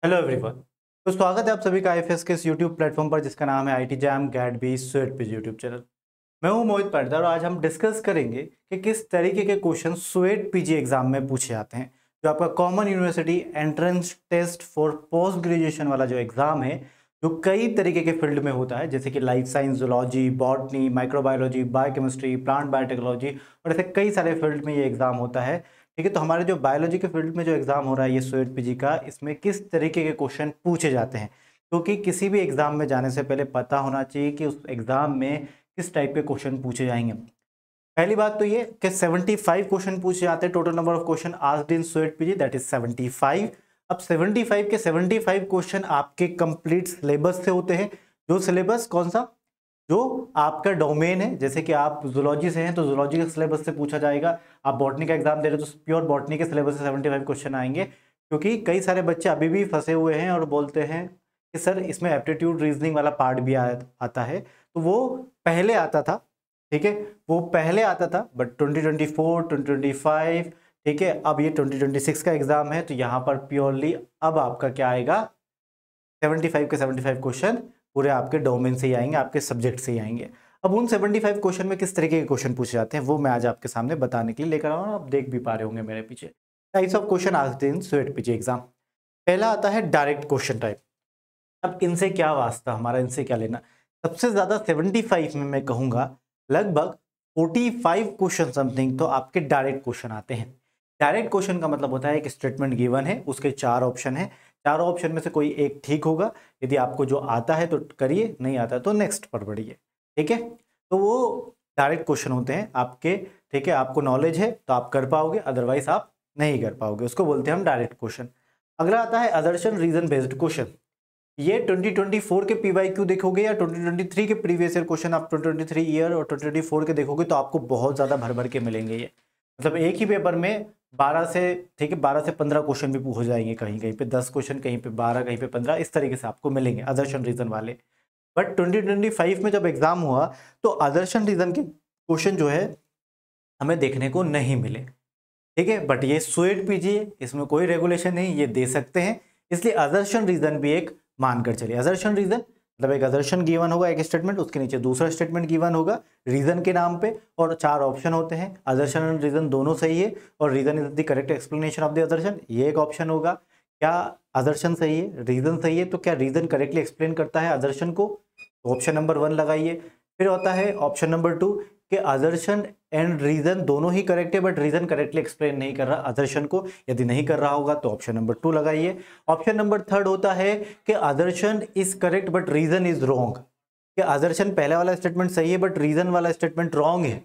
Hello everyone. तो स्वागत है आप सभी का आईएफएस के इस यूट्यूब प्लेटफॉर्म पर जिसका नाम है IT JAM GATE B sweat page YouTube channel. मैं हूं मोहित पाटीदार और आज हम डिस्कस करेंगे कि किस तरीके के क्वेश्चन स्वेट पीजी एग्जाम में पूछे जाते हैं। जो आपका common university entrance test for post graduation वाला जो एग्जाम है, जो कई तरीके के फील्ड में होता है, जैसे कि life science, zoology, botany, microbiology, biochemistry, plant biotechnology और ऐसे कई सारे फील्ड में ये एग्जाम होता है। ठीक है, तो हमारे जो बायोलॉजी के फील्ड में जो एग्जाम हो रहा है ये स्वेट पीजी का, इसमें किस तरीके के क्वेश्चन पूछे जाते हैं, क्योंकि किसी भी एग्जाम में जाने से पहले पता होना चाहिए कि उस एग्जाम में किस टाइप के क्वेश्चन पूछे जाएंगे। पहली बात तो ये कि 75 क्वेश्चन पूछे जाते हैं। Total number of question asked in sweat PG that is 75। अब 75 के 75 क्वेश्चन आपके कंप्लीट सिलेबस से होते हैं। जो सिलेबस कौन सा, जो आपका डोमेन है, जैसे कि आप जूलॉजी से हैं तो जूलॉजी के सिलेबस से पूछा जाएगा। आप बॉटनी का एग्जाम दे रहे हो तो प्योर बॉटनी के सिलेबस से 75 क्वेश्चन आएंगे। क्योंकि कई सारे बच्चे अभी भी फंसे हुए हैं और बोलते हैं कि सर इसमें एप्टीट्यूड रीजनिंग वाला पार्ट भी आता है, तो वो पहले आता था। ठीक है, वो पहले आता था, बट 2024 2025, ठीक है, अब ये 2026 का एग्जाम है तो यहाँ पर प्योरली अब आपका क्या आएगा, 75 के 75 क्वेश्चन पूरे आपके डोमेन से ही आएंगे, आपके सब्जेक्ट से ही आएंगे। अब उन 75 क्वेश्चन में किस तरीके के क्वेश्चन पूछे जाते हैं वो मैं आज आपके सामने बताने के लिए लेकर आऊँ। आप देख भी पा रहे होंगे मेरे पीछे types of question asked in sweat PG exam. पहला आता है डायरेक्ट क्वेश्चन टाइप। अब इनसे क्या वास्ता हमारा, इनसे क्या लेना। सबसे ज्यादा 75 में मैं कहूंगा लगभग 45 क्वेश्चन समथिंग तो आपके डायरेक्ट क्वेश्चन आते हैं। डायरेक्ट क्वेश्चन का मतलब होता है एक स्टेटमेंट गिवन है, उसके 4 ऑप्शन है, चारों ऑप्शन में से कोई एक ठीक होगा। यदि आपको जो आता है तो करिए, नहीं आता है तो नेक्स्ट पर बढ़िए। ठीक है, तो वो डायरेक्ट क्वेश्चन होते हैं आपके। ठीक है, आपको नॉलेज है तो आप कर पाओगे, अदरवाइज आप नहीं कर पाओगे, उसको बोलते हैं हम डायरेक्ट क्वेश्चन। अगला आता है असर्शन रीजन बेस्ड क्वेश्चन। ये 2024 के पीवाईक्यू देखोगे या 2023 के प्रीवियस ईयर क्वेश्चन आप 2023 ईयर और 2024 के देखोगे तो आपको बहुत ज्यादा भर भर के मिलेंगे। ये मतलब एक ही पेपर में 12 से, ठीक है, 12 से 15 क्वेश्चन भी हो जाएंगे, कहीं कहीं पे 10 क्वेश्चन, कहीं पे 12, कहीं पे 15, इस तरीके से आपको मिलेंगे असर्शन रीजन वाले। बट 2025 में जब एग्जाम हुआ तो असर्शन रीजन के क्वेश्चन जो है हमें देखने को नहीं मिले। ठीक है, बट ये स्वेट पीजी है, इसमें कोई रेगुलेशन नहीं, ये दे सकते हैं, इसलिए असर्शन रीजन भी एक मानकर चलिए। असर्शन रीजन मतलब एक असर्शन गिवन होगा, एक स्टेटमेंट, उसके नीचे दूसरा स्टेटमेंट गिवन होगा रीजन के नाम पे, और 4 ऑप्शन होते हैं। असर्शन और रीजन दोनों सही है और reason is the correct explanation of the assertion, ये एक ऑप्शन होगा। क्या असर्शन सही है, रीजन सही है, तो क्या रीजन करेक्टली एक्सप्लेन करता है असर्शन को, तो ऑप्शन नंबर 1 लगाइए। फिर होता है ऑप्शन नंबर 2 कि असर्शन एंड रीजन दोनों ही करेक्ट है बट रीजन करेक्टली एक्सप्लेन नहीं कर रहा असर्शन को, यदि नहीं कर रहा होगा तो ऑप्शन नंबर 2 लगाइए। ऑप्शन नंबर 3 होता है कि assertion is correct but reason is wrong, कि असर्शन पहले वाला स्टेटमेंट सही है बट रीजन वाला स्टेटमेंट रॉन्ग है,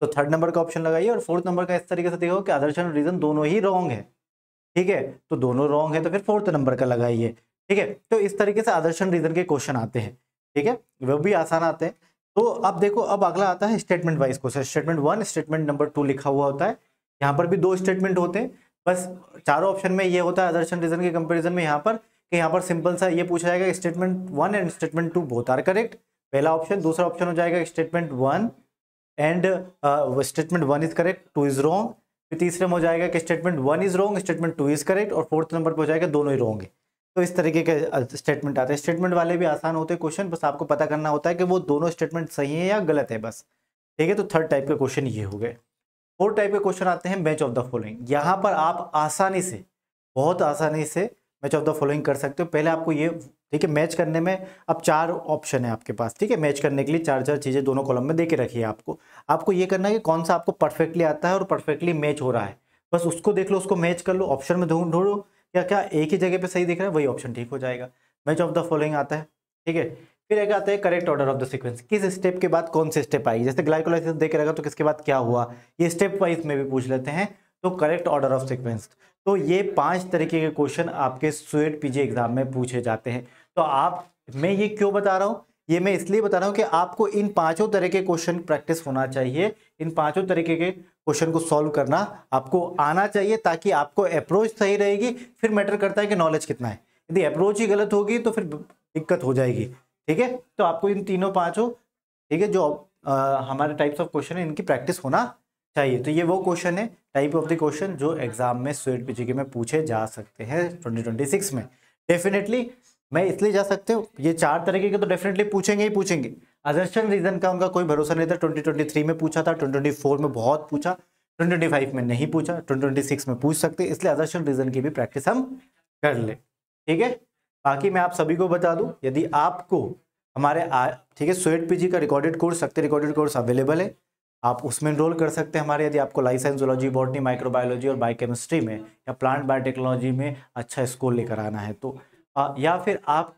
तो 3rd नंबर का ऑप्शन लगाइए। और 4th नंबर का इस तरीके से देखो कि असर्शन और रीजन दोनों ही रॉन्ग है। ठीक है, तो दोनों रॉन्ग है तो फिर 4th नंबर का लगाइए। ठीक है, तो इस तरीके से असर्शन रीजन के क्वेश्चन आते हैं। ठीक है, वो भी आसान आते हैं। तो अब देखो, अब अगला आता है statement wise question. Statement 1 statement number 2 लिखा हुआ होता है। यहाँ पर भी 2 स्टेटमेंट होते हैं, बस चारों ऑप्शन में ये होता है असर्शन रीजन के कंपैरिजन में यहाँ पर कि यहाँ पर सिंपल सा ये पूछा जाएगा statement 1 and statement 2 both are correct, पहला ऑप्शन। दूसरा ऑप्शन हो जाएगा statement 1 and statement 1 is correct, 2 is wrong. फिर तीसरे में हो जाएगा कि statement 1 is wrong, statement 2 is correct, और 4th नंबर पर हो जाएगा दोनों ही रॉन्ग है। तो इस तरीके के स्टेटमेंट आते हैं। स्टेटमेंट वाले भी आसान होते हैं क्वेश्चन, बस आपको पता करना होता है कि वो दोनों स्टेटमेंट सही है या गलत है बस। ठीक है, तो 3rd टाइप के क्वेश्चन ये हो गए। 4th टाइप के क्वेश्चन आते हैं मैच ऑफ द फॉलोइंग। यहाँ पर आप आसानी से, बहुत आसानी से मैच ऑफ द फॉलोइंग कर सकते हो। पहले आपको ये, ठीक है, मैच करने में अब 4 ऑप्शन है आपके पास। ठीक है, मैच करने के लिए 4 चीजें दोनों कॉलम में दे के रखिए। आपको ये करना है कि कौन सा आपको परफेक्टली आता है और परफेक्टली मैच हो रहा है, बस उसको देख लो, उसको मैच कर लो, ऑप्शन में ढूंढो क्या क्या एक ही जगह पे सही दिख रहा है, वही ऑप्शन ठीक हो जाएगा। मैच ऑफ द फॉलोइंग आता है। ठीक है, फिर एक आता है correct order of the sequence, किस स्टेप के बाद कौन से स्टेप आएगी। जैसे ग्लाइकोलाइसिस देख रहेगा तो किसके बाद क्या हुआ, ये स्टेप वाइज में भी पूछ लेते हैं, तो करेक्ट ऑर्डर ऑफ सीक्वेंस। तो ये 5 तरीके के क्वेश्चन आपके स्वेट पीजी एग्जाम में पूछे जाते हैं। तो आप, मैं ये क्यों बता रहा हूँ, ये मैं इसलिए बता रहा हूँ कि आपको इन 5 तरह के क्वेश्चन प्रैक्टिस होना चाहिए, इन 5 तरीके के क्वेश्चन को सॉल्व करना आपको आना चाहिए, ताकि आपको अप्रोच सही रहेगी। फिर मैटर करता है कि नॉलेज कितना है, यदि अप्रोच ही गलत होगी तो फिर दिक्कत हो जाएगी। ठीक है, तो आपको इन तीनों 5, ठीक है, जो हमारे टाइप्स ऑफ क्वेश्चन है इनकी प्रैक्टिस होना चाहिए। तो ये वो क्वेश्चन है, टाइप ऑफ द क्वेश्चन जो एग्जाम में स्वेट पीजी के में पूछे जा सकते हैं 2026 में। डेफिनेटली मैं इसलिए जा सकते हो, ये 4 तरीके के तो डेफिनेटली पूछेंगे ही पूछेंगे। अजर्शन रीजन का उनका कोई भरोसा नहीं था। 2023 में पूछा था, 2024 में बहुत पूछा, 2025 में नहीं पूछा, 2026 में पूछ सकते, इसलिए अजर्शन रीजन की भी प्रैक्टिस हम कर ले। ठीक है, बाकी मैं आप सभी को बता दूं, यदि आपको हमारे ठीक है स्वेट पीजी का रिकॉर्डेड कोर्स, शक्ति रिकॉर्डेड कोर्स अवेलेबल है, आप उसमें एनरोल कर सकते हैं हमारे। यदि आपको life science, zoology, botany, microbiology और बायोकेमिस्ट्री में या प्लांट बायोटेक्नोलॉजी में अच्छा स्कोर लेकर आना है तो या फिर आप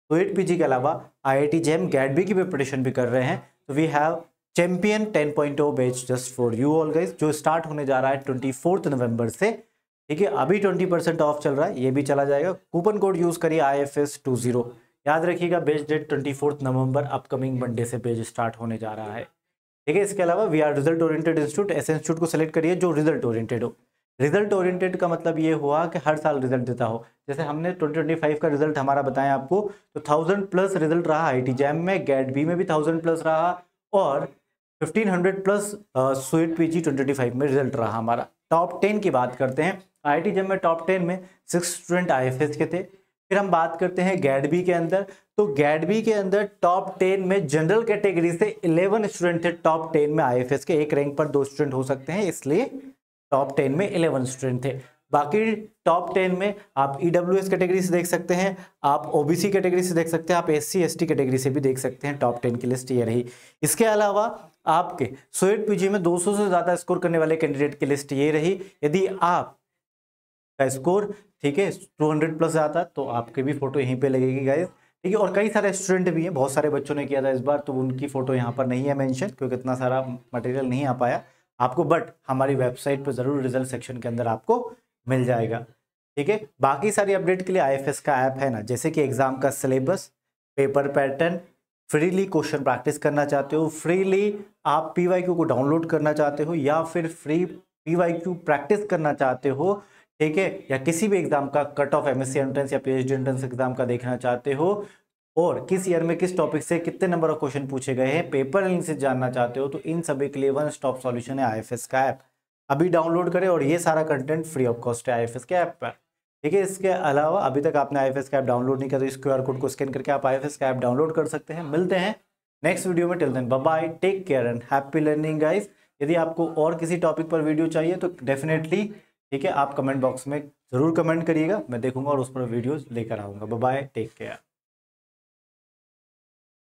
स्वेट पीजी के अलावा IIT JAM गैडबी की प्रिपरेशन भी कर रहे हैं, तो we have champion 10.0 batch just for you all guys, जो स्टार्ट होने जा रहा है 24 नवंबर से। ठीक है, अभी 20% ऑफ चल रहा है, ये भी चला जाएगा। कूपन कोड यूज करिए IFS20। याद रखिएगा, बैच डेट 24 नवंबर, अपकमिंग मंडे से बैच स्टार्ट होने जा रहा है। ठीक है, इसके अलावा we are result oriented institute, ऐसे इंस्टीट्यूट को सेलेक्ट करिए जो रिजल्ट ओरिएंटेड हो। रिजल्ट ओरिएंटेड का मतलब ये हुआ कि हर साल रिजल्ट देता हो। जैसे हमने 2025 का रिजल्ट हमारा बताया आपको, तो 1000+ रिजल्ट रहा IIT JAM में, गैडबी में भी 1000+ रहा और 1500+ स्वेट पीजी 2025 में रिजल्ट रहा हमारा। टॉप 10 की बात करते हैं, IIT JAM में टॉप 10 में 6 स्टूडेंट IFS के थे। फिर हम बात करते हैं गैडबी के अंदर, तो गैडबी के अंदर टॉप 10 में जनरल कैटेगरी से 11 स्टूडेंट थे टॉप 10 में IFS के। एक रैंक पर 2 स्टूडेंट हो सकते हैं, इसलिए टॉप 10 में 11 स्टूडेंट थे। बाकी टॉप 10 में आप EWS कैटेगरी से देख सकते हैं, आप OBC कैटेगरी से देख सकते हैं, आप SC ST कैटेगरी से भी देख सकते हैं। टॉप 10 की लिस्ट ये रही। इसके अलावा आपके स्वेट पीजी में 200 से ज्यादा स्कोर करने वाले कैंडिडेट की लिस्ट ये रही। यदि आप का स्कोर ठीक है 200+ आता तो आपके भी फोटो यहीं पे लगेगी गाइस। ठीक है, और कई सारे स्टूडेंट भी हैं, बहुत सारे बच्चों ने किया था इस बार, तो उनकी फोटो यहाँ पर नहीं है मेंशन, क्योंकि इतना सारा मटेरियल नहीं आ पाया आपको, बट हमारी वेबसाइट पर जरूर रिजल्ट सेक्शन के अंदर आपको मिल जाएगा। ठीक है, बाकी सारी अपडेट के लिए IFS का ऐप है ना, जैसे कि एग्जाम का syllabus, paper pattern, freely question practice करना चाहते हो, फ्रीली आप PYQ को डाउनलोड करना चाहते हो, या फिर फ्री PYQ प्रैक्टिस करना चाहते हो, ठीक है, या किसी भी एग्जाम का कट ऑफ MSc एंट्रेंस या PhD एंट्रेंस एग्जाम का देखना चाहते हो, और किस ईयर में किस टॉपिक से कितने नंबर ऑफ क्वेश्चन पूछे गए हैं, पेपर एनालिसिस जानना चाहते हो, तो इन सभी के लिए वन स्टॉप सॉल्यूशन है IFS का ऐप। अभी डाउनलोड करें, और ये सारा कंटेंट फ्री ऑफ कॉस्ट है IFS के ऐप पर। ठीक है, इसके अलावा अभी तक आपने IFS का ऐप डाउनलोड नहीं किया तो इस QR कोड को स्कैन करके आप IFS का ऐप डाउनलोड कर सकते हैं। मिलते हैं नेक्स्ट वीडियो में, till then bye bye, take care and happy learning guys. यदि आपको और किसी टॉपिक पर वीडियो चाहिए तो डेफिनेटली ठीक है आप कमेंट बॉक्स में जरूर कमेंट करिएगा, मैं देखूंगा और उस पर वीडियोस लेकर आऊंगा। Bye bye, take care.